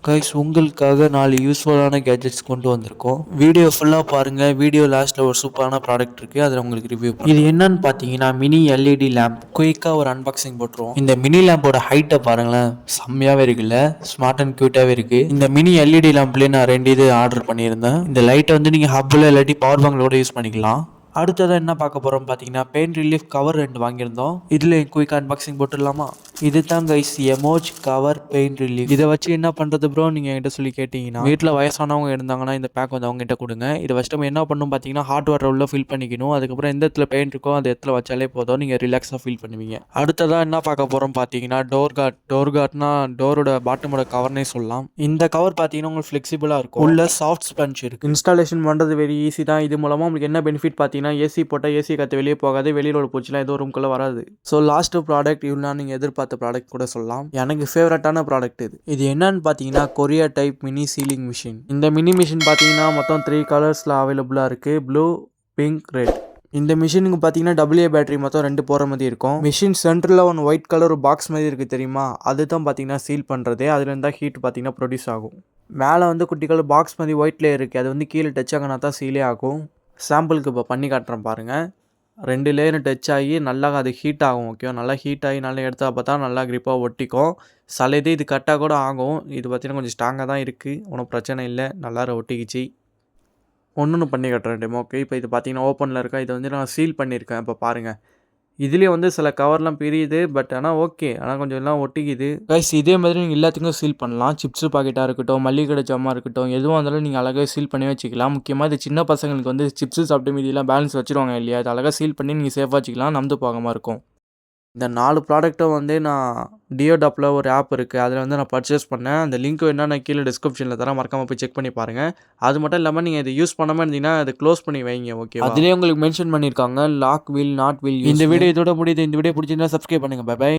Guys உங்களுக்காக 4 யூஸ்ஃபுல்லான gadgets கொண்டு வந்திருக்கோம். வீடியோ ஃபுல்லாக பாருங்கள். வீடியோ லாஸ்ட்டில் ஒரு சூப்பரான ப்ராடக்ட் இருக்குது, அதில் உங்களுக்கு ரிவ்யூ பண்ணுறேன். இது என்னன்னு பார்த்தீங்கன்னா மினி எல்இடி லேம்ப். குயிக்காக ஒரு அன்பாக்சிங் போட்டுருவோம். இந்த மினி லேம்போட ஹைட்டை பாருங்களேன், செம்மையாகவே இருக்குல்ல, ஸ்மார்ட் அண்ட் க்யூட்டாகவே இருக்குது. இந்த மினி எல்இடி லேம்ப்லேயே நான் 2 இது ஆர்டர் பண்ணியிருந்தேன். இந்த லைட்டை வந்து நீங்கள் ஹப்பில் இல்லாட்டி பவர் பேங்க்லோட யூஸ் பண்ணிக்கலாம். அடுத்ததாக என்ன பார்க்க போகிறோம் பார்த்தீங்கன்னா பெயின் ரிலீஃப் கவர் 2 வாங்கியிருந்தோம். இதில் குயிக் அன்பாக்சிங் போட்டுடலாமா? இது தான் கைஸ் எமோஜ் கவர் பெயின் ரிலீஃப். இதை வச்சு என்ன பண்ணுறது ப்ரோ நீங்கள் என்கிட்ட சொல்லி கேட்டிங்கன்னா, வீட்டில் வயசானவங்க இருந்தாங்கன்னா இந்த பேக் வந்து அவங்ககிட்ட கொடுங்க. இதை வச்சுட்டு நம்ம என்ன பண்ணணும் பார்த்தீங்கன்னா ஹாட் வாட்டர் உள்ள ஃபில் பண்ணிக்கணும். அதுக்கப்புறம் எந்த இடத்துல பெயின் இருக்கோ அந்த இடத்துல வச்சாலே போதும், நீங்கள் ரிலாக்ஸாக ஃபீல் பண்ணுவீங்க. அடுத்ததாக என்ன பார்க்க போகிறோம் பார்த்தீங்கன்னா டோர் கார்ட்னா டோரோட பாட்டமோட கவர்னே சொல்லலாம். இந்த கவர் பார்த்தீங்கன்னா உங்களுக்கு ஃப்ளெக்சிபிளாக இருக்கும். உள்ள சாஃப்ட் ஸ்பஞ்ச் இருக்குது. இன்ஸ்டாலேஷன் பண்ணுறது வெரி ஈஸி தான். இது மூலமாக உங்களுக்கு என்ன பெனிஃபிட் பார்த்தீங்கன்னா ஏசி போட்டால் ஏசி காற்று வெளியே போகாது, வெளியில் உள்ள பூச்சிலாம் ஏதோ ரூம்குள்ளே வராது. ஸோ லாஸ்ட் ப்ராடக்ட் இவ்வளோ நீங்கள் எதிர்பார்த்த ப்ராடக்ட் கூட சொல்லலாம். எனக்கு ஃபேவரட்டான ப்ராடக்ட் இது என்னன்னு பார்த்தீங்கன்னா Korea type mini sealing machine. இந்த மினி மிஷின் பார்த்தீங்கன்னா மொத்தம் 3 கலர்ஸில் அவைலபிளாக இருக்குது, ப்ளூ, பிங்க், ரெட். இந்த மிஷினுக்கு பார்த்தீங்கன்னா AA பேட்டரி மொத்தம் 2 போகிற மாதிரி இருக்கும். மிஷின் சென்டரில் ஒன்று ஒயிட் கலர் பாக்ஸ் மாதிரி இருக்குது தெரியுமா, அதுதான் பார்த்தீங்கன்னா சீல் பண்ணுறது. அதில் இருந்தால் ஹீட் பார்த்தீங்கன்னா ப்ரொடியூஸ் ஆகும். மேலே வந்து குட்டி கலர் பாக்ஸ் மாதிரி ஒயிட்லேயே இருக்குது, அது வந்து கீழே டச் ஆகினா தான் சீலே ஆகும். சாம்பிளுக்கு இப்போ பண்ணி காட்டுறேன் பாருங்கள். 2 லேயர் டச் ஆகி நல்லா அது ஹீட் ஆகும். ஓகே, நல்லா ஹீட் ஆகி நல்லா எடுத்தால் பார்த்தா நல்லா க்ரிப்பாக ஒட்டிக்கும். சில இது கட்டாக கூட ஆகும். இது பார்த்தீங்கன்னா கொஞ்சம் ஸ்ட்ராங்காக தான் இருக்குது, ஒன்றும் பிரச்சனை இல்லை, நல்லா ஒட்டிக்கிச்சு. ஒன்று பண்ணி காட்டுறேன் டெமோ. ஓகே, இப்போ இது பார்த்தீங்கன்னா ஓப்பனில் இருக்கா, இதை வந்து நான் சீல் பண்ணியிருக்கேன். இப்போ பாருங்கள், இதுலேயே வந்து சில கவர்லாம் பிரியுது, பட் ஆனால் ஓகே, ஆனால் கொஞ்சம் எல்லாம் ஒட்டிக்குது. கைஸ் இதே மாதிரி நீங்கள் எல்லாத்துக்கும் சீல் பண்ணலாம். சிப்ஸ் பாக்கெட்டாக இருக்கட்டும், மல்லிகை கடை ஜாமான் இருக்கட்டும், எதுவும் இருந்தாலும் நீங்கள் அழகாக சீல் பண்ணி வச்சுக்கலாம். முக்கியமாக இது சின்ன பசங்களுக்கு வந்து சிப்ஸ் சாப்பிட்டு மீதியெல்லாம் பேலன்ஸ் வச்சுருவாங்க இல்லையா, அது அழகாக சீல் பண்ணி நீங்கள் சேஃபாக வச்சுக்கலாம், நம்பு போகாமல் இருக்கும். இந்த 4 ப்ராடக்ட்டும் வந்து நான் டியோடாப்பில் ஒரு ஆப் இருக்குது, அதில் வந்து நான் பர்ச்சேஸ் பண்ணேன். அந்த லிங்க் வேணா நான் கீழே டிஸ்கிரிப்ஷனில் தரேன், மறக்காமல் போய் செக் பண்ணி பாருங்கள். அது மட்டும் இல்லாமல் நீங்கள் இதை யூஸ் பண்ணாமல் இருந்தீங்கன்னா அதை க்ளோஸ் பண்ணி வைங்க. ஓகே, அதிலே உங்களுக்கு மென்ஷன் பண்ணியிருக்காங்க லாக் வில் நாட் வில். இந்த வீடியோ இதோட முடியுது. இந்த வீடியோ பிடிச்சிருந்தா சப்ஸ்கிரைப் பண்ணுங்கள். Bye by.